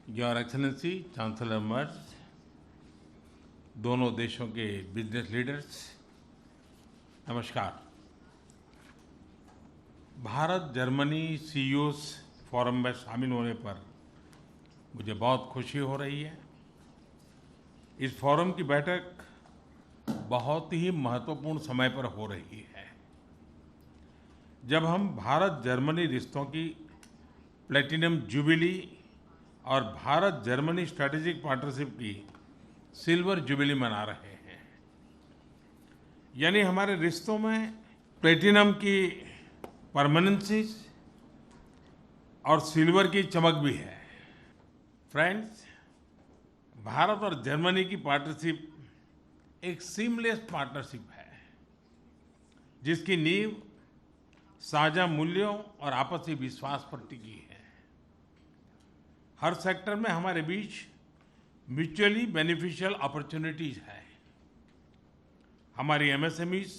Your excellency chancellor मर्ज, दोनों देशों के बिजनेस लीडर्स, नमस्कार। भारत जर्मनी सीईओस फोरम में शामिल होने पर मुझे बहुत खुशी हो रही है। इस फोरम की बैठक बहुत ही महत्वपूर्ण समय पर हो रही है, जब हम भारत जर्मनी रिश्तों की प्लेटिनम जुबिली और भारत जर्मनी स्ट्रैटेजिक पार्टनरशिप की सिल्वर जुबिली मना रहे हैं। यानी हमारे रिश्तों में प्लेटिनम की परमानेंसी और सिल्वर की चमक भी है। फ्रेंड्स, भारत और जर्मनी की पार्टनरशिप एक सीमलेस पार्टनरशिप है, जिसकी नींव साझा मूल्यों और आपसी विश्वास पर टिकी है। हर सेक्टर में हमारे बीच म्यूचुअली बेनिफिशियल अपॉर्चुनिटीज है। हमारी एमएसएमईज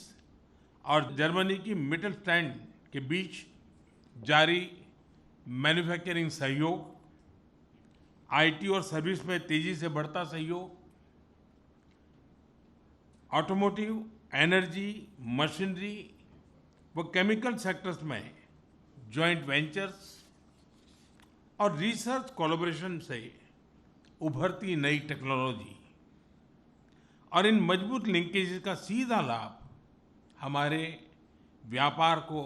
और जर्मनी की मिडिल स्टैंड के बीच जारी मैन्युफैक्चरिंग सहयोग, आईटी और सर्विस में तेजी से बढ़ता सहयोग, ऑटोमोटिव, एनर्जी, मशीनरी व केमिकल सेक्टर्स में जॉइंट वेंचर्स और रिसर्च कोलैबोरेशन से उभरती नई टेक्नोलॉजी और इन मजबूत लिंकेज का सीधा लाभ हमारे व्यापार को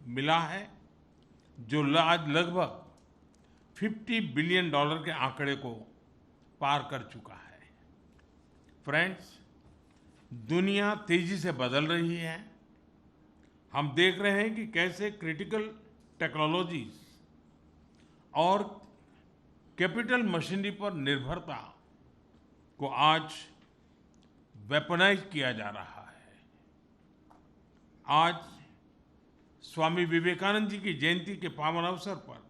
मिला है, जो आज लगभग $50 बिलियन के आंकड़े को पार कर चुका है। फ्रेंड्स, दुनिया तेजी से बदल रही है। हम देख रहे हैं कि कैसे क्रिटिकल टेक्नोलॉजीज और कैपिटल मशीनरी पर निर्भरता को आज वेपनाइज किया जा रहा है। आज स्वामी विवेकानंद जी की जयंती के पावन अवसर पर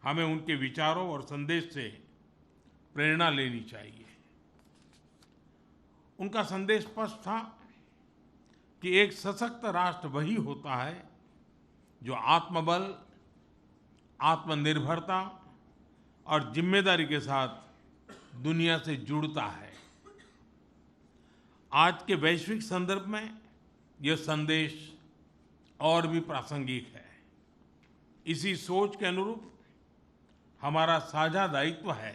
हमें उनके विचारों और संदेश से प्रेरणा लेनी चाहिए। उनका संदेश स्पष्ट था कि एक सशक्त राष्ट्र वही होता है जो आत्मबल, आत्मनिर्भरता और जिम्मेदारी के साथ दुनिया से जुड़ता है। आज के वैश्विक संदर्भ में यह संदेश और भी प्रासंगिक है। इसी सोच के अनुरूप हमारा साझा दायित्व है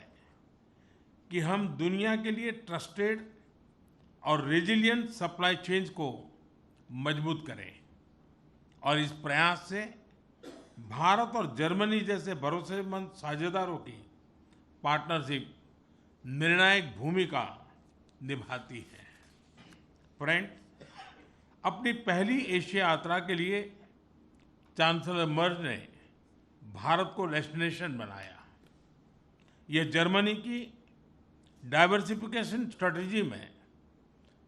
कि हम दुनिया के लिए ट्रस्टेड और रेजिलिएंट सप्लाई चेन्स को मजबूत करें और इस प्रयास से भारत और जर्मनी जैसे भरोसेमंद साझेदारों की पार्टनरशिप निर्णायक भूमिका निभाती है। फ्रेंड, अपनी पहली एशिया यात्रा के लिए चांसलर मर्ज ने भारत को डेस्टिनेशन बनाया। यह जर्मनी की डाइवर्सिफिकेशन स्ट्रेटजी में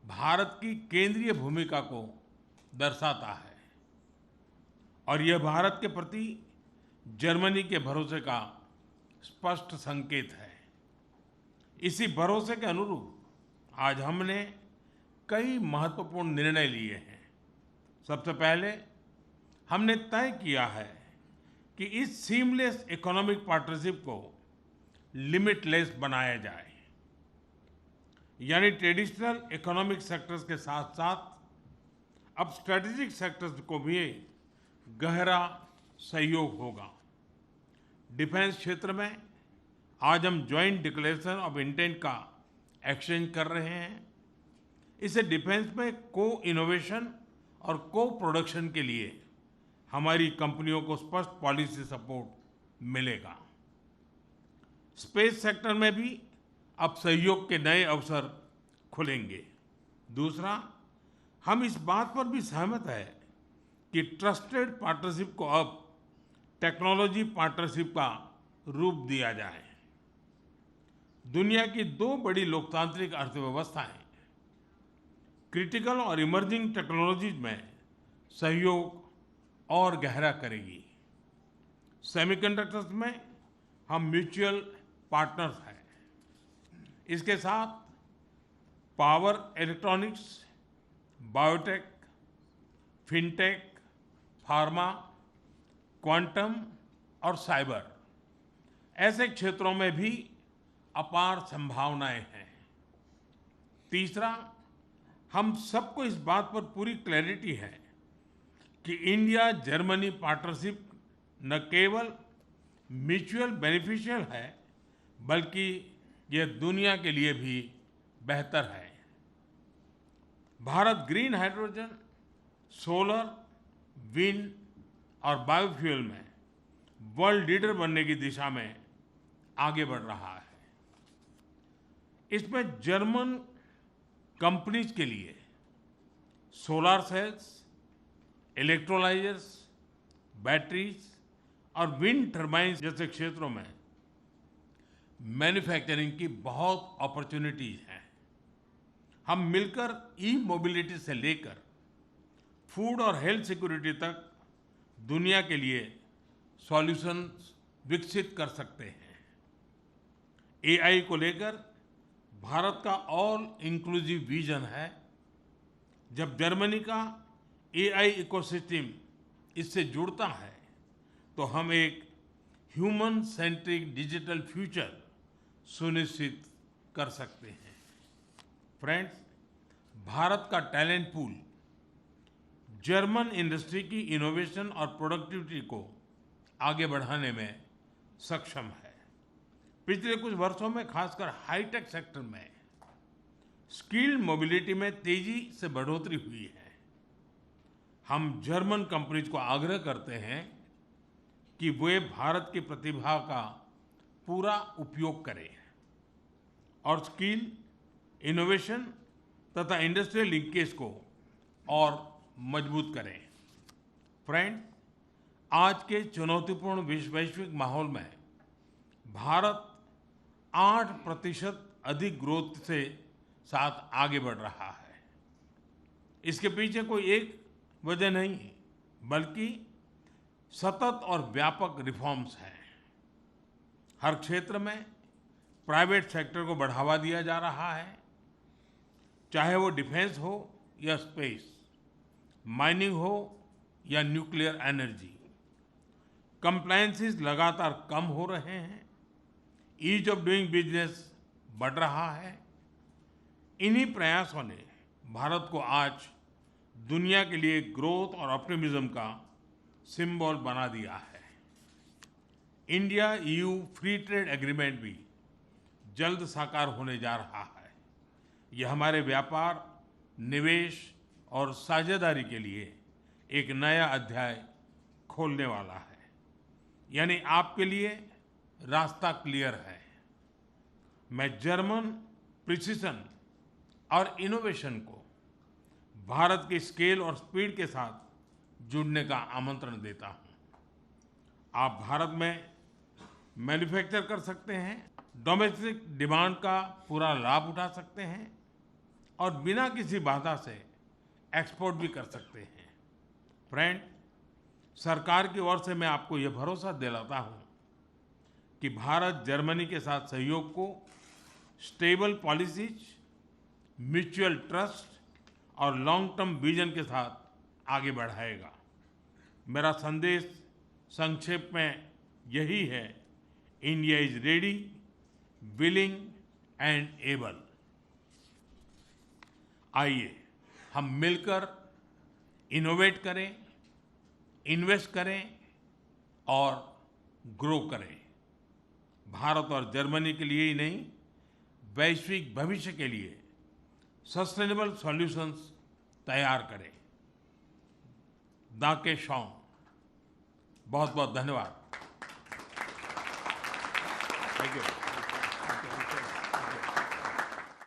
भारत की केंद्रीय भूमिका को दर्शाता है और यह भारत के प्रति जर्मनी के भरोसे का स्पष्ट संकेत है। इसी भरोसे के अनुरूप आज हमने कई महत्वपूर्ण निर्णय लिए हैं। सबसे पहले हमने तय किया है कि इस सीमलेस इकोनॉमिक पार्टनरशिप को लिमिटलेस बनाया जाए, यानी ट्रेडिशनल इकोनॉमिक सेक्टर्स के साथ साथ अब स्ट्रेटेजिक सेक्टर्स को भी गहरा सहयोग होगा। डिफेंस क्षेत्र में आज हम ज्वाइंट डिक्लेरेशन ऑफ इंटेंट का एक्सचेंज कर रहे हैं। इससे डिफेंस में को इनोवेशन और को प्रोडक्शन के लिए हमारी कंपनियों को स्पष्ट पॉलिसी सपोर्ट मिलेगा। स्पेस सेक्टर में भी अब सहयोग के नए अवसर खुलेंगे। दूसरा, हम इस बात पर भी सहमत है कि ट्रस्टेड पार्टनरशिप को अब टेक्नोलॉजी पार्टनरशिप का रूप दिया जाए। दुनिया की दो बड़ी लोकतांत्रिक अर्थव्यवस्थाएं क्रिटिकल और इमर्जिंग टेक्नोलॉजीज में सहयोग और गहरा करेगी। सेमीकंडक्टर्स में हम म्यूचुअल पार्टनर्स हैं। इसके साथ power electronics, biotech, fintech, pharma, quantum और साइबर ऐसे क्षेत्रों में भी अपार संभावनाएं हैं। तीसरा, हम सबको इस बात पर पूरी क्लैरिटी है कि इंडिया जर्मनी पार्टनरशिप न केवल म्यूचुअल बेनिफिशियल है, बल्कि यह दुनिया के लिए भी बेहतर है। Bharat green hydrogen, solar, wind और बायोफ्यूल में वर्ल्ड लीडर बनने की दिशा में आगे बढ़ रहा है। इसमें जर्मन कंपनीज के लिए सोलर सेल्स, इलेक्ट्रोलाइजर्स, बैटरीज और विंड टर्बाइन्स जैसे क्षेत्रों में मैन्युफैक्चरिंग की बहुत अपॉर्चुनिटीज हैं। हम मिलकर ई मोबिलिटी से लेकर फूड और हेल्थ सिक्योरिटी तक दुनिया के लिए सॉल्यूशंस विकसित कर सकते हैं। एआई को लेकर भारत का ऑल इंक्लूसिव विजन है। जब जर्मनी का एआई इकोसिस्टम इससे जुड़ता है तो हम एक ह्यूमन सेंट्रिक डिजिटल फ्यूचर सुनिश्चित कर सकते हैं। फ्रेंड्स, भारत का टैलेंट पूल जर्मन इंडस्ट्री की इनोवेशन और प्रोडक्टिविटी को आगे बढ़ाने में सक्षम है। पिछले कुछ वर्षों में खासकर हाईटेक सेक्टर में स्किल्ड मोबिलिटी में तेजी से बढ़ोतरी हुई है। हम जर्मन कंपनीज को आग्रह करते हैं कि वे भारत की प्रतिभा का पूरा उपयोग करें और स्किल, इनोवेशन तथा इंडस्ट्रियल लिंकेज को और मजबूत करें। फ्रेंड, आज के चुनौतीपूर्ण वैश्विक माहौल में भारत 8% अधिक ग्रोथ से साथ आगे बढ़ रहा है। इसके पीछे कोई एक वजह नहीं, बल्कि सतत और व्यापक रिफॉर्म्स हैं। हर क्षेत्र में प्राइवेट सेक्टर को बढ़ावा दिया जा रहा है, चाहे वो डिफेंस हो या स्पेस, माइनिंग हो या न्यूक्लियर एनर्जी। कंप्लायंसेस लगातार कम हो रहे हैं, ईज ऑफ डूइंग बिजनेस बढ़ रहा है। इन्हीं प्रयासों ने भारत को आज दुनिया के लिए ग्रोथ और ऑप्टिमिज्म का सिंबल बना दिया है। India EU free trade agreement भी जल्द साकार होने जा रहा है। यह हमारे व्यापार, निवेश और साझेदारी के लिए एक नया अध्याय खोलने वाला है। यानी आपके लिए रास्ता क्लियर है। मैं जर्मन प्रिसिशन और इनोवेशन को भारत की स्केल और स्पीड के साथ जुड़ने का आमंत्रण देता हूं। आप भारत में मैन्युफैक्चर कर सकते हैं, डोमेस्टिक डिमांड का पूरा लाभ उठा सकते हैं और बिना किसी बाधा से एक्सपोर्ट भी कर सकते हैं। फ्रेंड, सरकार की ओर से मैं आपको यह भरोसा दिलाता हूं कि भारत जर्मनी के साथ सहयोग को स्टेबल पॉलिसीज, म्यूचुअल ट्रस्ट और लॉन्ग टर्म विजन के साथ आगे बढ़ाएगा। मेरा संदेश संक्षेप में यही है: India is ready, willing and able. आइए हम मिलकर इनोवेट करें, इन्वेस्ट करें और ग्रो करें। भारत और जर्मनी के लिए ही नहीं, वैश्विक भविष्य के लिए सस्टेनेबल सॉल्यूशंस तैयार करें। दाके शॉन्ग, बहुत बहुत धन्यवाद। Thank you.